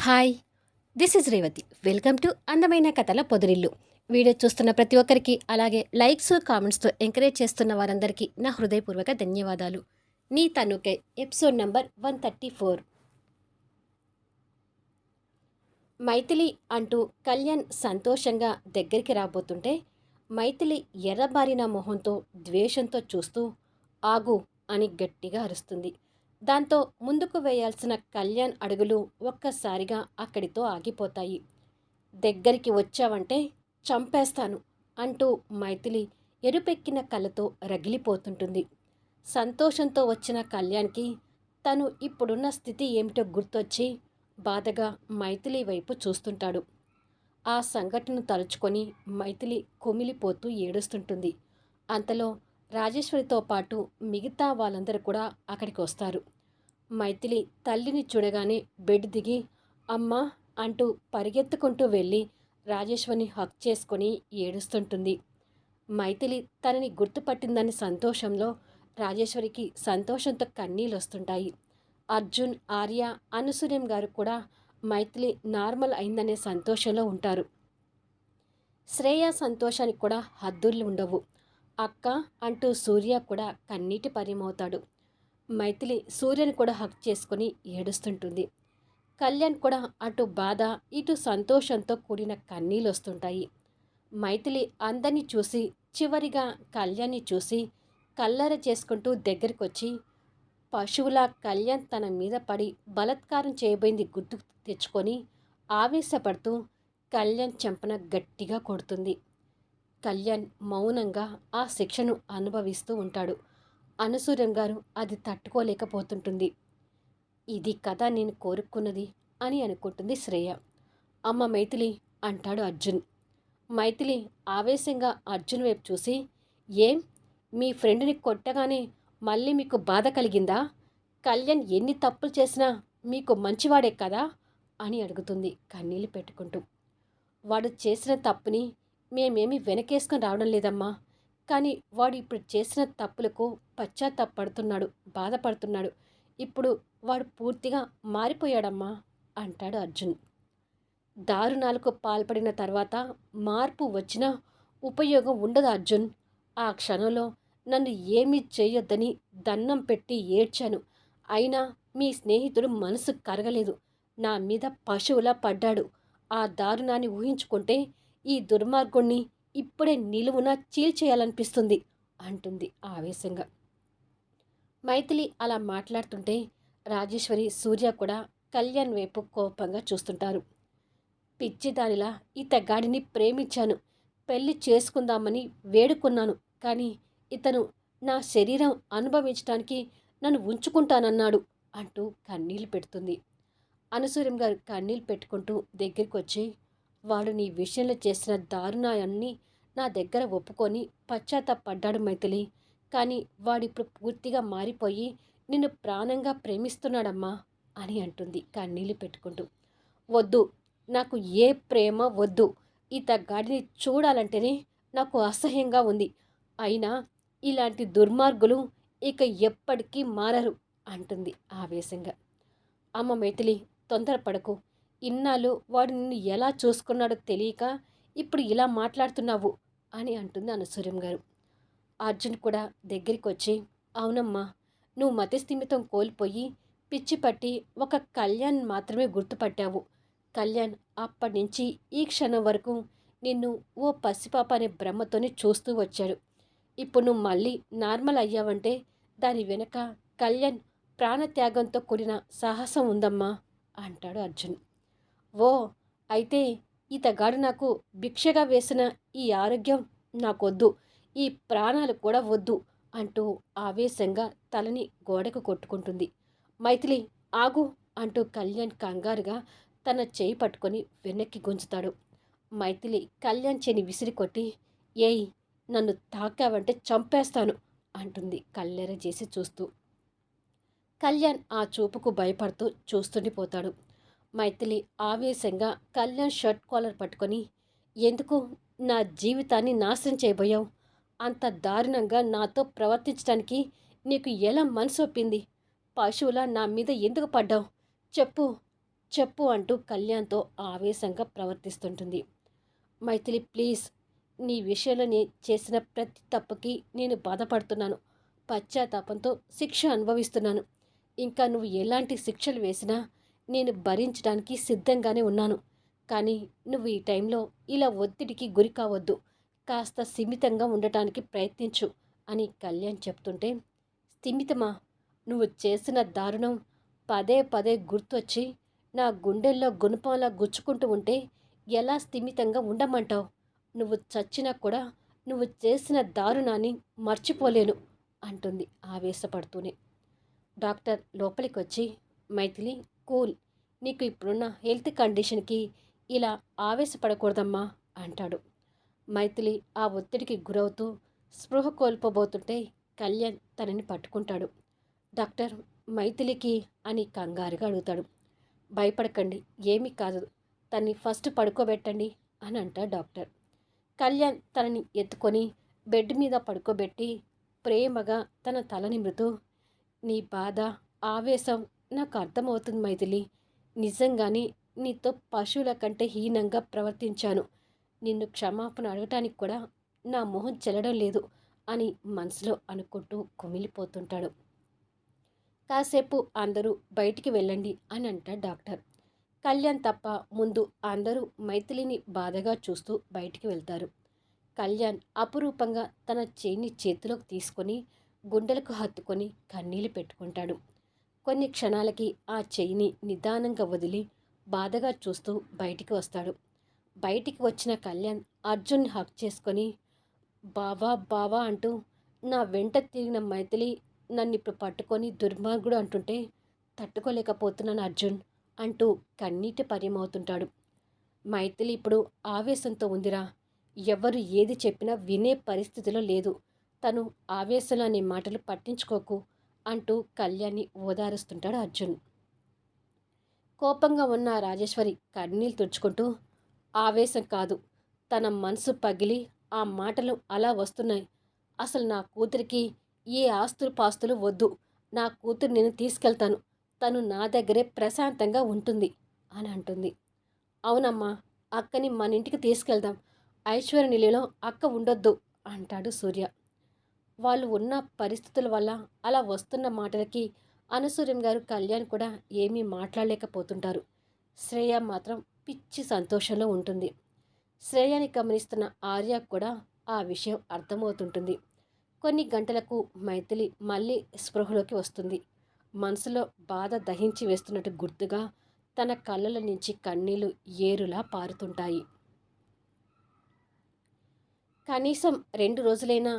Hi, this is Revathi. Welcome to అందమైన కథల పొదరిల్లు. Video చూస్తున్న ప్రతి ఒక్కరికి, అలాగే లైక్స్ కామెంట్స్తో ఎంకరేజ్ చేస్తున్న వారందరికీ నా హృదయపూర్వక ధన్యవాదాలు. నీ తనుకై ఎపిసోడ్ నంబర్ 134. మైథిలి అంటూ కళ్యాణ్ సంతోషంగా దగ్గరికి రాబోతుంటే, మైథిలి ఎర్రబారిన మొహంతో ద్వేషంతో చూస్తూ ఆగు అని గట్టిగా అరుస్తుంది. దాంతో ముందుకు వేయాల్సిన కళ్యాణ్ అడుగులు ఒక్కసారిగా అక్కడితో ఆగిపోతాయి. దగ్గరికి వచ్చావంటే చంపేస్తాను అంటూ మైథిలి ఎరుపెక్కిన కళ్ళతో రగిలిపోతుంటుంది. సంతోషంతో వచ్చిన కళ్యాణ్కి తను ఇప్పుడున్న స్థితి ఏమిటో గుర్తొచ్చి బాధగా మైథిలి వైపు చూస్తుంటాడు. ఆ సంఘటనను తలుచుకొని మైథిలి కుమిలిపోతూ ఏడుస్తుంటుంది. అంతలో రాజేశ్వరితో పాటు మిగతా వాళ్ళందరూ కూడా అక్కడికి వస్తారు. మైథిలి తల్లిని చూడగానే బెడ్ దిగి అమ్మా అంటూ పరిగెత్తుకుంటూ వెళ్ళి రాజేశ్వరిని హక్ చేసుకొని ఏడుస్తుంటుంది. మైథిలి తనని గుర్తుపట్టిందని సంతోషంలో రాజేశ్వరికి సంతోషంతో కన్నీళ్ళు వస్తుంటాయి. అర్జున్, ఆర్య, అనసూయం గారు కూడా మైథిలి నార్మల్ అయిందనే సంతోషంలో ఉంటారు. శ్రేయ సంతోషానికి కూడా హద్దులు ఉండవు. అక్క అంటూ సూర్య కూడా కన్నీటి పరిమవుతాడు. మైథిలి సూర్యని కూడా హక్ చేసుకొని ఏడుస్తుంటుంది. కళ్యాణ్ కూడా అటు బాధ ఇటు సంతోషంతో కూడిన కన్నీళ్ళు వస్తుంటాయి. మైథిలి అందరినీ చూసి చివరిగా కళ్యాణ్ని చూసి కల్లర చేసుకుంటూ దగ్గరికొచ్చి పశువులా కళ్యాణ్ తన మీద పడి బలత్కారం చేయబోయింది గుర్తు తెచ్చుకొని ఆవేశపడుతూ కళ్యాణ్ చెంపన గట్టిగా కొడుతుంది. కళ్యాణ్ మౌనంగా ఆ శిక్షను అనుభవిస్తూ ఉంటాడు. అనసూయం గారు అది తట్టుకోలేకపోతుంటుంది. ఇది కదా నేను కోరుకున్నది అని అనుకుంటుంది శ్రేయ. అమ్మ మైథిలి అంటాడు అర్జున్. మైథిలి ఆవేశంగా అర్జున్ వైపు చూసి, ఏం మీ ఫ్రెండ్ని కొట్టగానే మళ్ళీ మీకు బాధ కలిగిందా? కళ్యాణ్ ఎన్ని తప్పులు చేసినా మీకు మంచివాడే కదా అని అడుగుతుంది కన్నీళ్ళు పెట్టుకుంటూ. వాడు చేసిన తప్పుని మేమేమి వెనకేసుకొని రావడం లేదమ్మా, కానీ వాడు ఇప్పుడు చేసిన తప్పులకు పశ్చాత్తాపడుతున్నాడు, బాధపడుతున్నాడు. ఇప్పుడు వాడు పూర్తిగా మారిపోయాడమ్మా అంటాడు అర్జున్. దారుణాలకు పాల్పడిన తర్వాత మార్పు వచ్చినా ఉపయోగం ఉండదు అర్జున్. ఆ క్షణంలో నన్ను ఏమీ చేయొద్దని దండం పెట్టి ఏడ్చాను. అయినా మీ స్నేహితుడు మనసు కరగలేదు. నా మీద పశువులా పడ్డాడు. ఆ దారుణాన్ని ఊహించుకుంటే ఈ దుర్మార్గుణ్ణి ఇప్పుడే నిలువున చీల్చేయాలనిపిస్తుంది అంటుంది ఆవేశంగా. మైథిలి అలా మాట్లాడుతుంటే రాజేశ్వరి, సూర్య కూడా కళ్యాణ్ వైపు కోపంగా చూస్తుంటారు. పిచ్చిదానిలా ఇతగాడిని ప్రేమించాను, పెళ్లి చేసుకుందామని వేడుకున్నాను, కానీ ఇతను నా శరీరం అనుభవించడానికి నన్ను ఉంచుకుంటానన్నాడు అంటూ కన్నీళ్లు పెడుతుంది. అనసూయం గారు కన్నీళ్ళు పెట్టుకుంటూ దగ్గరికి వచ్చి, వాడు నీ విషయంలో చేసిన దారుణాన్ని నా దగ్గర ఒప్పుకొని పశ్చాత్తాపడ్డాడు మైథిలి. కానీ వాడిప్పుడు పూర్తిగా మారిపోయి నిన్ను ప్రాణంగా ప్రేమిస్తున్నాడమ్మా అని అంటుంది కన్నీళ్ళు పెట్టుకుంటూ. వద్దు, నాకు ఏ ప్రేమ వద్దు. ఇతగాడిని చూడాలంటేనే నాకు అసహ్యంగా ఉంది. అయినా ఇలాంటి దుర్మార్గులు ఇక ఎప్పటికీ మారరు అంటుంది ఆవేశంగా. అమ్మ మైథిలి, తొందరపడకు. ఇన్నాళ్ళు వాడు నిన్ను ఎలా చూసుకున్నాడో తెలియక ఇప్పుడు ఇలా మాట్లాడుతున్నావు అని అంటుంది అనసూయం గారు. అర్జున్ కూడా దగ్గరికి వచ్చి, అవునమ్మా, నువ్వు మతిస్థిమితం కోల్పోయి పిచ్చి పట్టి ఒక కళ్యాణ్ మాత్రమే గుర్తుపట్టావు. కళ్యాణ్ అప్పటి నుంచి ఈ క్షణం వరకు నిన్ను ఓ పసిపాప అనే భ్రమతోనే చూస్తూ వచ్చాడు. ఇప్పుడు నువ్వు మళ్ళీ నార్మల్ అయ్యావంటే దాని వెనక కళ్యాణ్ ప్రాణత్యాగంతో కూడిన సాహసం ఉందమ్మా అంటాడు అర్జున్. ఓ, అయితే ఇతగాడు నాకు భిక్షగా వేసిన ఈ ఆరోగ్యం నాకొద్దు, ఈ ప్రాణాలు కూడా వద్దు అంటూ ఆవేశంగా తలని గోడకు కొట్టుకుంటుంది. మైథిలి ఆగు అంటూ కళ్యాణ్ కంగారుగా తన చేయి పట్టుకొని వెనక్కి గుంజుతాడు. మైథిలి కళ్యాణ్ చేని విసిరి కొట్టి, ఏయ్, నన్ను తాకావంటే చంపేస్తాను అంటుంది కళ్ళెర చేసి చూస్తూ. కళ్యాణ్ ఆ చూపుకు భయపడుతూ చూస్తుండిపోతాడు. మైథిలి ఆవేశంగా కళ్యాణ్ షర్ట్ కాలర్ పట్టుకొని, ఎందుకు నా జీవితాన్ని నాశనం చేయబోయావు? అంత దారుణంగా నాతో ప్రవర్తించడానికి నీకు ఎలా మనసు ఒప్పింది? పశువులా నా మీద ఎందుకు పడ్డావు? చెప్పు చెప్పు అంటూ కళ్యాణ్తో ఆవేశంగా ప్రవర్తిస్తుంటుంది. మైథిలి ప్లీజ్, నీ విషయంలో చేసిన ప్రతి తప్పుకి నేను బాధపడుతున్నాను. పశ్చాత్తాపంతో శిక్ష అనుభవిస్తున్నాను. ఇంకా నువ్వు ఎలాంటి శిక్షలు వేసినా నేను భరించడానికి సిద్ధంగానే ఉన్నాను. కానీ నువ్వు ఈ టైంలో ఇలా ఒత్తిడికి గురి కావద్దు. కాస్త స్థిమితంగా ఉండటానికి ప్రయత్నించు అని కళ్యాణ్ చెప్తుంటే, స్థిమితమా? నువ్వు చేసిన దారుణం పదే పదే గుర్తొచ్చి నా గుండెల్లో గుణపంలా గుచ్చుకుంటూ ఉంటే ఎలా స్థిమితంగా ఉండమంటావు? నువ్వు చచ్చినా కూడా నువ్వు చేసిన దారుణాన్ని మర్చిపోలేను అంటుంది ఆవేశపడుతూనే. డాక్టర్ లోపలికొచ్చి, మైథిలి కూల్, నీకు ఇప్పుడున్న హెల్త్ కండిషన్కి ఇలా ఆవేశపడకూడదమ్మా అంటాడు. మైథిలి ఆ ఒత్తిడికి గురవుతూ స్పృహ కోల్పోబోతుంటే కళ్యాణ్ తనని పట్టుకుంటాడు. డాక్టర్, మైథిలికి అని కంగారుగా అడుగుతాడు. భయపడకండి, ఏమీ కాదు, తన్ని ఫస్ట్ పడుకోబెట్టండి అని అంటాడు డాక్టర్. కళ్యాణ్ తనని ఎత్తుకొని బెడ్ మీద పడుకోబెట్టి ప్రేమగా తన తల నిమురుతూ, నీ బాధ, ఆవేశం నాకు అర్థమవుతుంది మైథిలి. నిజంగానే నీతో పశువుల కంటే హీనంగా ప్రవర్తించాను. నిన్ను క్షమాపణ అడగటానికి కూడా నా మొహం చెల్లడం లేదు అని మనసులో అనుకుంటూ కుమిలిపోతుంటాడు. కాసేపు అందరూ బయటికి వెళ్ళండి అని అంటాడు డాక్టర్. కళ్యాణ్ తప్ప ముందు అందరూ మైథిలిని బాధగా చూస్తూ బయటికి వెళ్తారు. కళ్యాణ్ అపురూపంగా తన చేయిని చేతిలోకి తీసుకొని గుండెలకు హత్తుకొని కన్నీళ్లు పెట్టుకుంటాడు. కొన్ని క్షణాలకి ఆ చెయ్యిని నిదానంగా వదిలి బాధగా చూస్తూ బయటికి వస్తాడు. బయటికి వచ్చిన కళ్యాణ్ అర్జున్ని హక్ చేసుకొని, బావా బావా అంటూ, నా వెంట తిరిగిన మైథిలి నన్నిప్పుడు పట్టుకొని దుర్మార్గుడు అంటుంటే తట్టుకోలేకపోతున్నాను అర్జున్ అంటూ కన్నీటి పర్యమవుతుంటాడు. మైథిలి ఇప్పుడు ఆవేశంతో ఉందిరా. ఎవరు ఏది చెప్పినా వినే పరిస్థితిలో లేదు. తను ఆవేశంలో అనే మాటలు పట్టించుకోకు అంటూ కళ్యాణ్ని ఓదారుస్తుంటాడు అర్జున్. కోపంగా ఉన్న రాజేశ్వరి కన్నీళ్ళు తుడుచుకుంటూ, ఆవేశం కాదు, తన మనసు పగిలి ఆ మాటలు అలా వస్తున్నాయి. అసలు నా కూతురికి ఏ ఆస్తులు పాస్తులు వద్దు. నా కూతురు నేను తీసుకెళ్తాను. తను నా దగ్గరే ప్రశాంతంగా ఉంటుంది అని అంటుంది. అవునమ్మా, అక్కని మన ఇంటికి తీసుకెళ్దాం. ఐశ్వర్య నిలయంలో అక్క ఉండొద్దు అంటాడు సూర్య. వాళ్ళు ఉన్న పరిస్థితుల వల్ల అలా వస్తున్న మాటలకి అనసూర్యం గారు కళ్యాణ్ కూడా ఏమీ మాట్లాడలేకపోతుంటారు. శ్రేయ మాత్రం పిచ్చి సంతోషంలో ఉంటుంది. శ్రేయని గమనిస్తున్న ఆర్య కూడా ఆ విషయం అర్థమవుతుంటుంది. కొన్ని గంటలకు మైథిలి మళ్ళీ స్పృహలోకి వస్తుంది. మనసులో బాధ దహించి వేస్తున్నట్టు గుర్తుగా తన కళ్ళల నుంచి కన్నీళ్లు ఏరులా పారుతుంటాయి. కనీసం 2 రోజులైనా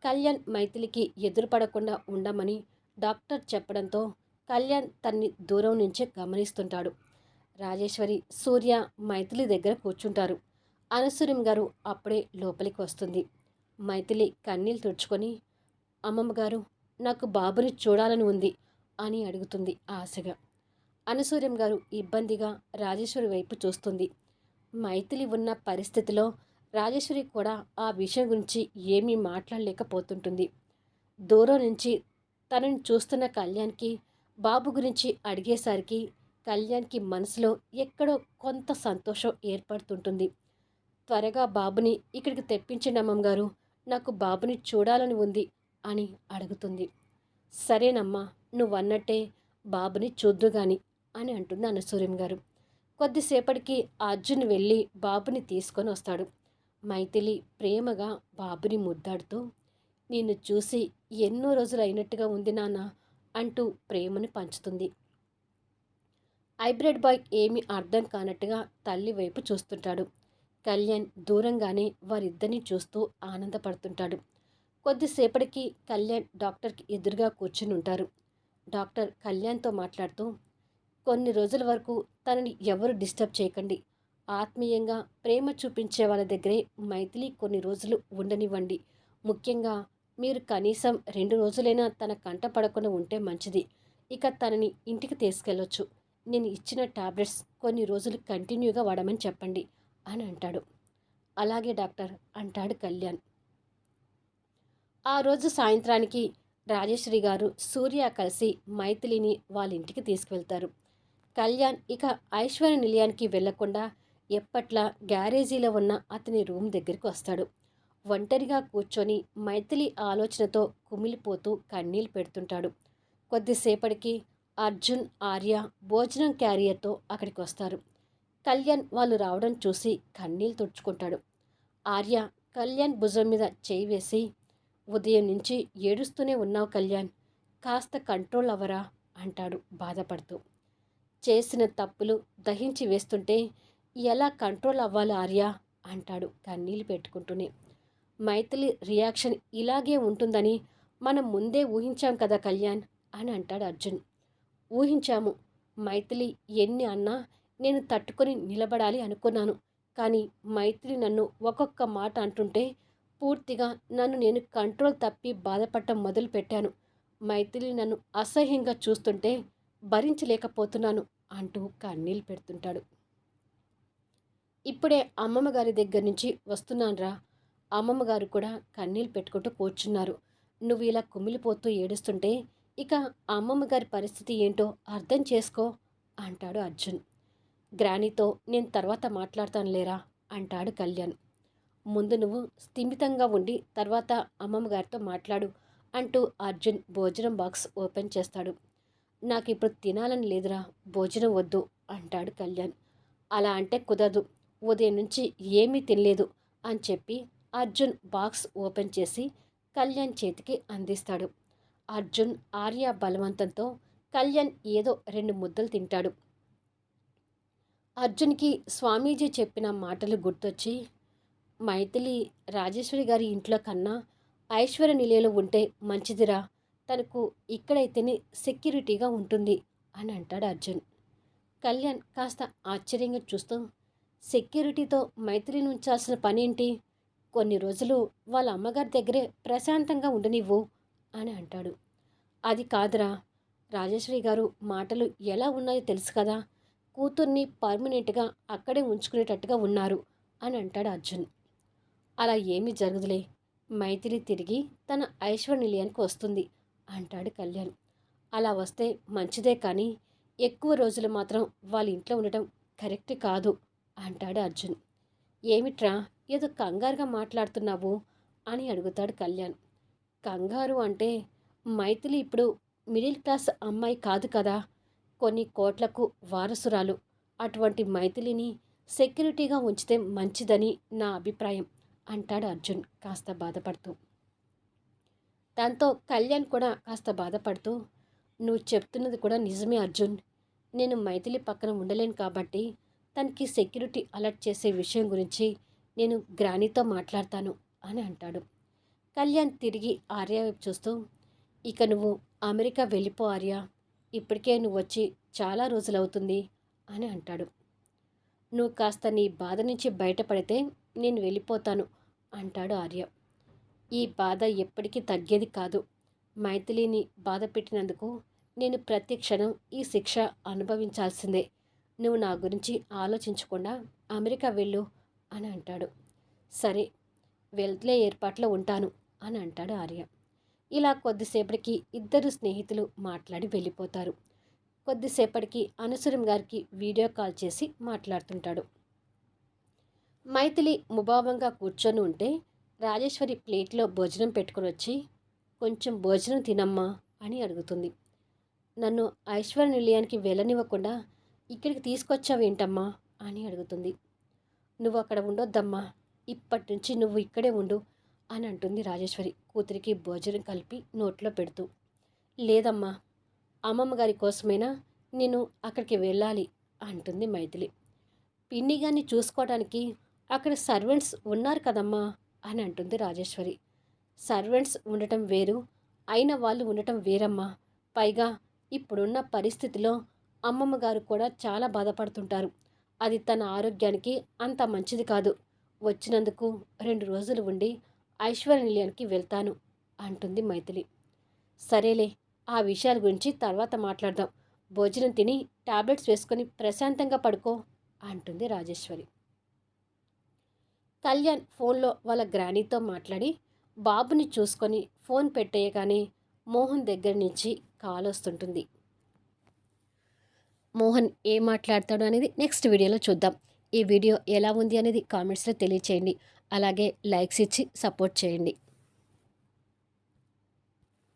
కళ్యాణ్ మైథిలికి ఎదురుపడకుండా ఉండమని డాక్టర్ చెప్పడంతో కళ్యాణ్ తన్ని దూరం నుంచే గమనిస్తుంటాడు. రాజేశ్వరి, సూర్య మైథిలి దగ్గర కూర్చుంటారు. అనసూయం గారు అప్పుడే లోపలికి వస్తుంది. మైథిలి కన్నీళ్ళు తుడుచుకొని, అమ్మమ్మ గారు, నాకు బాబుని చూడాలని ఉంది అని అడుగుతుంది ఆశగా. అనసూయం గారు ఇబ్బందిగా రాజేశ్వరి వైపు చూస్తుంది. మైథిలి ఉన్న పరిస్థితిలో రాజేశ్వరి కూడా ఆ విషయం గురించి ఏమీ మాట్లాడలేకపోతుంటుంది. దూరం నుంచి తనని చూస్తున్న కళ్యాణ్కి బాబు గురించి అడిగేసరికి కళ్యాణ్కి మనసులో ఎక్కడో కొంత సంతోషం ఏర్పడుతుంటుంది. త్వరగా బాబుని ఇక్కడికి తెప్పించండి అమ్మగారు, నాకు బాబుని చూడాలని ఉంది అని అడుగుతుంది. సరేనమ్మా, నువ్వన్నట్టే బాబుని చూద్దుగాని అని అంటుంది అనసూయం గారు. కొద్దిసేపటికి అర్జున్ వెళ్ళి బాబుని తీసుకొని వస్తాడు. మైథిలి ప్రేమగా బాబుని ముద్దాడుతూ, నిన్ను చూసి ఎన్నో రోజులు అయినట్టుగా ఉంది నాన్న అంటూ ప్రేమను పంచుతుంది. హైబ్రిడ్ బాయ్ ఏమీ అర్థం కానట్టుగా తల్లి వైపు చూస్తుంటాడు. కళ్యాణ్ దూరంగానే వారిద్దరిని చూస్తూ ఆనందపడుతుంటాడు. కొద్దిసేపటికి కళ్యాణ్ డాక్టర్కి ఎదురుగా కూర్చుని ఉంటారు. డాక్టర్ కళ్యాణ్తో మాట్లాడుతూ, కొన్ని రోజుల వరకు తనని ఎవరు డిస్టర్బ్ చేయకండి. ఆత్మీయంగా ప్రేమ చూపించే వాళ్ళ దగ్గరే మైథిలి కొన్ని రోజులు ఉండనివ్వండి. ముఖ్యంగా మీరు కనీసం 2 రోజులైనా తన కంట పడకుండా ఉంటే మంచిది. ఇక తనని ఇంటికి తీసుకెళ్ళొచ్చు. నేను ఇచ్చిన టాబ్లెట్స్ కొన్ని రోజులు కంటిన్యూగా వాడమని చెప్పండి అని అంటాడు. అలాగే డాక్టర్ అంటాడు కళ్యాణ్. ఆ రోజు సాయంత్రానికి రాజేశ్వరి గారు, సూర్య కలిసి మైథిలిని వాళ్ళ ఇంటికి తీసుకువెళ్తారు. కళ్యాణ్ ఇక ఐశ్వర్య నిలయానికి వెళ్లకుండా ఎప్పట్లా గ్యారేజీలో ఉన్న అతని రూమ్ దగ్గరికి వస్తాడు. ఒంటరిగా కూర్చొని మైథిలి ఆలోచనతో కుమిలిపోతూ కన్నీళ్లు పెడుతుంటాడు. కొద్దిసేపటికి అర్జున్, ఆర్య భోజనం క్యారియర్తో అక్కడికి వస్తారు. కళ్యాణ్ వాళ్ళు రావడం చూసి కన్నీళ్లు తుడుచుకుంటాడు. ఆర్య కళ్యాణ్ భుజం మీద చేయి వేసి, ఉదయం నుంచి ఏడుస్తూనే ఉన్నావు కళ్యాణ్, కాస్త కంట్రోల్ అవ్వరా అంటాడు బాధపడుతూ. చేసిన తప్పులు దహించి వేస్తుంటే ఎలా కంట్రోల్ అవ్వాలి ఆర్య అంటాడు కన్నీళ్ళు పెట్టుకుంటూనే. మైథిలి రియాక్షన్ ఇలాగే ఉంటుందని మనం ముందే ఊహించాం కదా కళ్యాణ్ అని అంటాడు అర్జున్. ఊహించాము. మైథిలి ఎన్ని అన్నా నేను తట్టుకొని నిలబడాలి అనుకున్నాను. కానీ మైథిలి నన్ను ఒక్కొక్క మాట అంటుంటే పూర్తిగా నన్ను నేను కంట్రోల్ తప్పి బాధపడటం మొదలుపెట్టాను. మైథిలి నన్ను అసహ్యంగా చూస్తుంటే భరించలేకపోతున్నాను అంటూ కన్నీళ్ళు పెడుతుంటాడు. ఇప్పుడే అమ్మమ్మ గారి దగ్గర నుంచి వస్తున్నానురా. అమ్మమ్మ గారు కూడా కన్నీళ్ళు పెట్టుకుంటూ కూర్చున్నారు. నువ్వు ఇలా కుమిలిపోతూ ఏడుస్తుంటే ఇక అమ్మమ్మ గారి పరిస్థితి ఏంటో అర్థం చేసుకో అంటాడు అర్జున్. గ్రానీతో నేను తర్వాత మాట్లాడతాను లేరా అంటాడు కళ్యాణ్. ముందు నువ్వు స్థిమితంగా ఉండి తర్వాత అమ్మమ్మ గారితో మాట్లాడు అంటూ అర్జున్ భోజనం బాక్స్ ఓపెన్ చేస్తాడు. నాకు ఇప్పుడు తినాలని లేదురా, భోజనం వద్దు అంటాడు కళ్యాణ్. అలా అంటే కుదరదు, ఉదయం నుంచి ఏమీ తినలేదు అని చెప్పి అర్జున్ బాక్స్ ఓపెన్ చేసి కళ్యాణ్ చేతికి అందిస్తాడు. అర్జున్, ఆర్య బలవంతంతో కళ్యాణ్ ఏదో 2 ముద్దలు తింటాడు. అర్జున్కి స్వామీజీ చెప్పిన మాటలు గుర్తొచ్చి, మైథిలి రాజేశ్వరి గారి ఇంట్లో కన్నా ఐశ్వర్య నిలయంలో ఉంటే మంచిదిరా, తనకు ఇక్కడైతేనే సెక్యూరిటీగా ఉంటుంది అని అంటాడు అర్జున్. కళ్యాణ్ కాస్త ఆశ్చర్యంగా చూస్తూ, సెక్యూరిటీతో మైథిలిని ఉంచాల్సిన పనేంటి? కొన్ని రోజులు వాళ్ళ అమ్మగారి దగ్గరే ప్రశాంతంగా ఉండనివ్వు అని అంటాడు. అది కాదురా, రాజేశ్వరి గారు మాటలు ఎలా ఉన్నాయో తెలుసు కదా, కూతుర్ని పర్మనెంట్గా అక్కడే ఉంచుకునేటట్టుగా ఉన్నారు అని అంటాడు అర్జున్. అలా ఏమీ జరగదులే, మైథిలి తిరిగి తన ఐశ్వర్య నిలయానికి వస్తుంది అంటాడు కళ్యాణ్. అలా వస్తే మంచిదే, కానీ ఎక్కువ రోజులు మాత్రం వాళ్ళ ఇంట్లో ఉండటం కరెక్ట్ కాదు అంటాడు అర్జున్. ఏమిట్రా, ఏదో కంగారుగా మాట్లాడుతున్నావు అని అడుగుతాడు కళ్యాణ్. కంగారు అంటే మైథిలి ఇప్పుడు మిడిల్ క్లాస్ అమ్మాయి కాదు కదా, కొన్ని కోట్లకు వారసురాలు. అటువంటి మైథిలిని సెక్యూరిటీగా ఉంచితే మంచిదని నా అభిప్రాయం అంటాడు అర్జున్ కాస్త బాధపడుతూ. దాంతో కళ్యాణ్ కూడా కాస్త బాధపడుతూ, నువ్వు చెప్తున్నది కూడా నిజమే అర్జున్, నేను మైథిలి పక్కన ఉండలేను కాబట్టి తనకి సెక్యూరిటీ అలర్ట్ చేసే విషయం గురించి నేను గ్రానీతో మాట్లాడతాను అని అంటాడు. కళ్యాణ్ తిరిగి ఆర్య వైపు చూస్తూ, ఇక నువ్వు అమెరికా వెళ్ళిపో ఆర్య, ఇప్పటికే నువ్వు వచ్చి చాలా రోజులవుతుంది అని అంటాడు. నువ్వు కాస్త నీ బాధ నుంచి బయటపడితే నేను వెళ్ళిపోతాను అంటాడు ఆర్య. ఈ బాధ ఎప్పటికీ తగ్గేది కాదు. మైథిలిని బాధ పెట్టినందుకు నేను ప్రతి క్షణం ఈ శిక్ష అనుభవించాల్సిందే. నువ్వు నా గురించి ఆలోచించకుండా అమెరికా వెళ్ళు అని అంటాడు. సరే, వెళ్తే ఏర్పాట్లో ఉంటాను అని అంటాడు ఆర్య. ఇలా కొద్దిసేపటికి ఇద్దరు స్నేహితులు మాట్లాడి వెళ్ళిపోతారు. కొద్దిసేపటికి అనసూరం గారికి వీడియో కాల్ చేసి మాట్లాడుతుంటాడు. మైథిలి ముభావంగా కూర్చొని ఉంటే రాజేశ్వరి ప్లేట్లో భోజనం పెట్టుకుని వచ్చి, కొంచెం భోజనం తినమ్మా అని అడుగుతుంది. నన్ను ఐశ్వర్య నిలయానికి వెళ్ళనివ్వకుండా ఇక్కడికి తీసుకొచ్చావేంటమ్మా అని అడుగుతుంది. నువ్వు అక్కడ ఉండొద్దమ్మా, ఇప్పటి నుంచి నువ్వు ఇక్కడే ఉండు అని అంటుంది రాజేశ్వరి కూతురికి భోజనం కలిపి నోట్లో పెడుతూ. లేదమ్మా, అమ్మమ్మ గారి కోసమైనా నేను అక్కడికి వెళ్ళాలి అంటుంది మైథిలి. పిన్ని గారిని చూసుకోవడానికి అక్కడ సర్వెంట్స్ ఉన్నారు కదమ్మా అని అంటుంది రాజేశ్వరి. సర్వెంట్స్ ఉండటం వేరు, అయిన వాళ్ళు ఉండటం వేరమ్మా. పైగా ఇప్పుడున్న పరిస్థితిలో అమ్మమ్మ గారు కూడా చాలా బాధపడుతుంటారు. అది తన ఆరోగ్యానికి అంత మంచిది కాదు. వచ్చినందుకు 2 రోజులు ఉండి ఐశ్వర్య నిలయానికి వెళ్తాను అంటుంది మైథిలి. సరేలే, ఆ విషయాల గురించి తర్వాత మాట్లాడదాం. భోజనం తిని టాబ్లెట్స్ వేసుకొని ప్రశాంతంగా పడుకో అంటుంది రాజేశ్వరి. కళ్యాణ్ ఫోన్లో వాళ్ళ గ్రానీతో మాట్లాడి బాబుని చూసుకొని ఫోన్ పెట్టేయగానే మోహన్ దగ్గర నుంచి కాల్ వస్తుంటుంది. మోహన్ ఏం మాట్లాడతాడు అనేది నెక్స్ట్ వీడియోలో చూద్దాం. ఈ వీడియో ఎలా ఉంది అనేది కామెంట్స్లో తెలియచేయండి. అలాగే లైక్స్ ఇచ్చి సపోర్ట్ చేయండి.